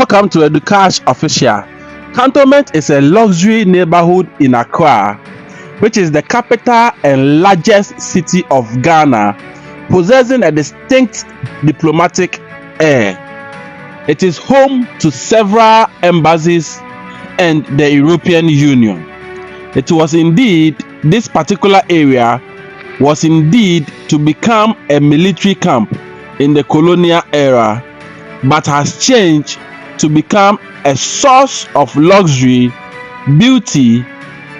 Welcome to AduKash Official. Cantonment is a luxury neighborhood in Accra, which is the capital and largest city of Ghana, possessing a distinct diplomatic air. It is home to several embassies and the European Union. This particular area was indeed to become a military camp in the colonial era, but has changed to become a source of luxury, beauty,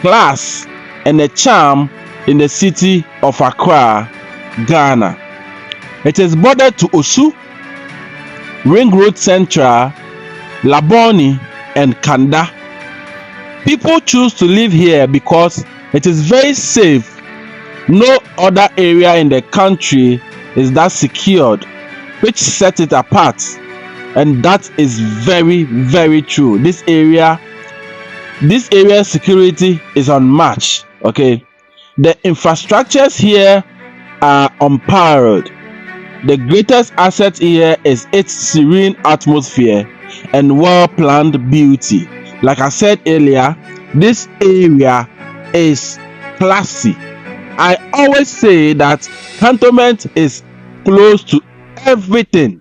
class, and a charm in the city of Accra, Ghana. It is bordered to Osu, Ring Road Central, Labone, and Kanda. People choose to live here because it is very safe. No other area in the country is that secured, which sets it apart. And that is very, very true. This area security is unmatched. Okay, the infrastructures here are unparalleled. The greatest asset here is its serene atmosphere and well-planned beauty. Like I said earlier, this area is classy. I always say that Cantonment is close to everything.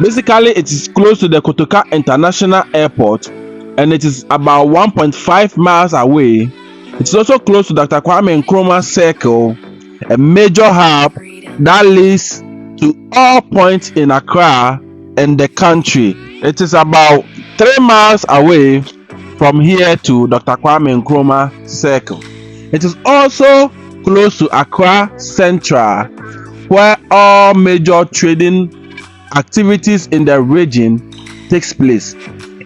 Basically, it is close to the Kotoka International Airport, and it is about 1.5 miles away. It's also close to Dr. Kwame Nkrumah Circle, a major hub that leads to all points in Accra and the country. It is about 3 miles away from here to Dr. Kwame Nkrumah Circle. It is also close to Accra Central, where all major trading activities in the region takes place.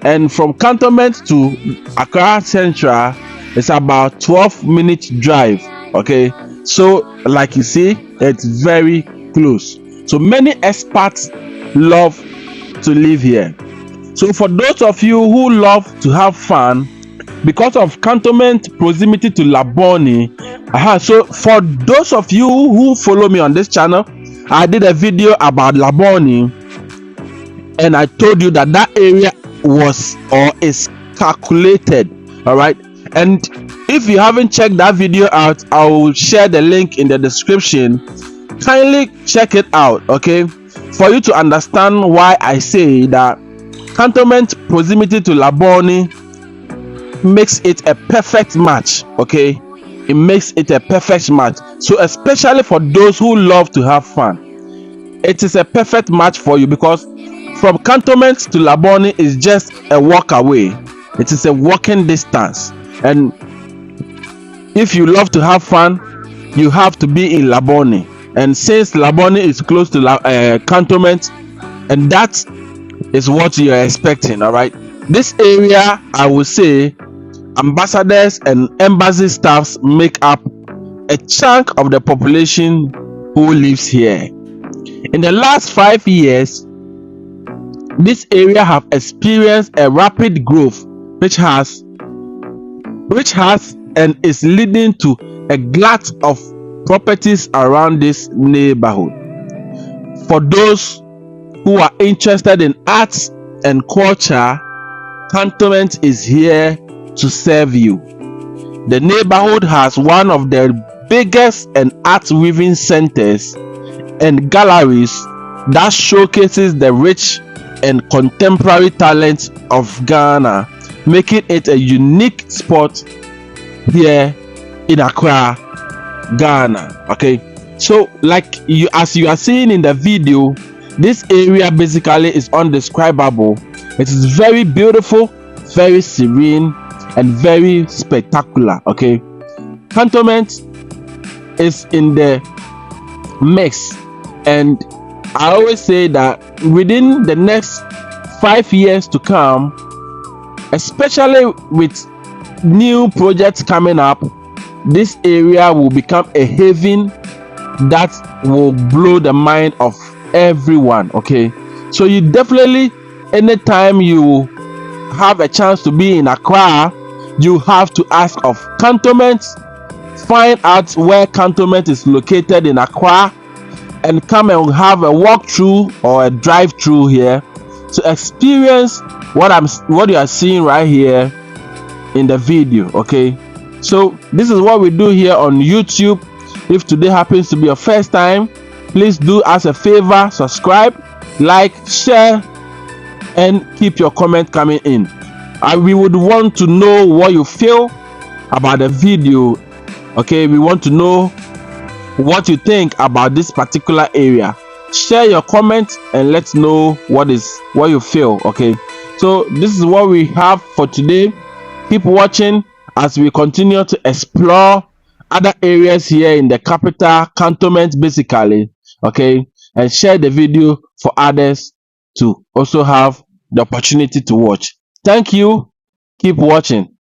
And from Cantonment to Accra Central is about 12-minute drive. Okay, so like you see, it's very close. So many expats love to live here. So for those of you who love to have fun, because of Cantonment proximity to Labone, so for those of you who follow me on this channel, I did a video about Labone, and I told you that that area was or is calculated. All right, and if you haven't checked that video out, I will share the link in the description. Kindly check it out, okay, for you to understand why I say that Cantonment proximity to Labone makes it a perfect match. Okay, it makes it a perfect match. So especially for those who love to have fun, it is a perfect match for you, because from Cantonment to Labone is just a walk away. It is a walking distance, and if you love to have fun, you have to be in Labone. And since Labone is close to Cantonment, and that is what you are expecting. All right, this area, I will say, ambassadors and embassy staffs make up a chunk of the population who lives here. In the last 5 years, this area have experienced a rapid growth, which has and is leading to a glut of properties around this neighborhood. For those who are interested in arts and culture, Cantonment is here to serve you. The neighborhood has one of the biggest and art weaving centers and galleries that showcases the rich and contemporary talent of Ghana, making it a unique spot here in Accra, Ghana. Okay, so as you are seeing in the video, this area basically is undescribable. It is very beautiful, very serene, and very spectacular. Okay, Cantonment is in the mix, and I always say that within the next 5 years to come, especially with new projects coming up, this area will become a haven that will blow the mind of everyone. Okay, so you definitely, anytime you have a chance to be in Accra, you have to ask of Cantonment, find out where Cantonment is located in Accra, and come and have a walk through or a drive through here to experience what you are seeing right here in the video. Okay, so this is what we do here on YouTube. If today happens to be your first time, please do us a favor, subscribe, like, share, and keep your comment coming in. We would want to know what you feel about the video. Okay, we want to know what you think about this particular area. Share your comments and let's know what you feel. Okay, so this is what we have for today. Keep watching as we continue to explore other areas here in the capital, Cantonment basically. Okay, and share the video for others to also have the opportunity to watch. Thank you. Keep watching.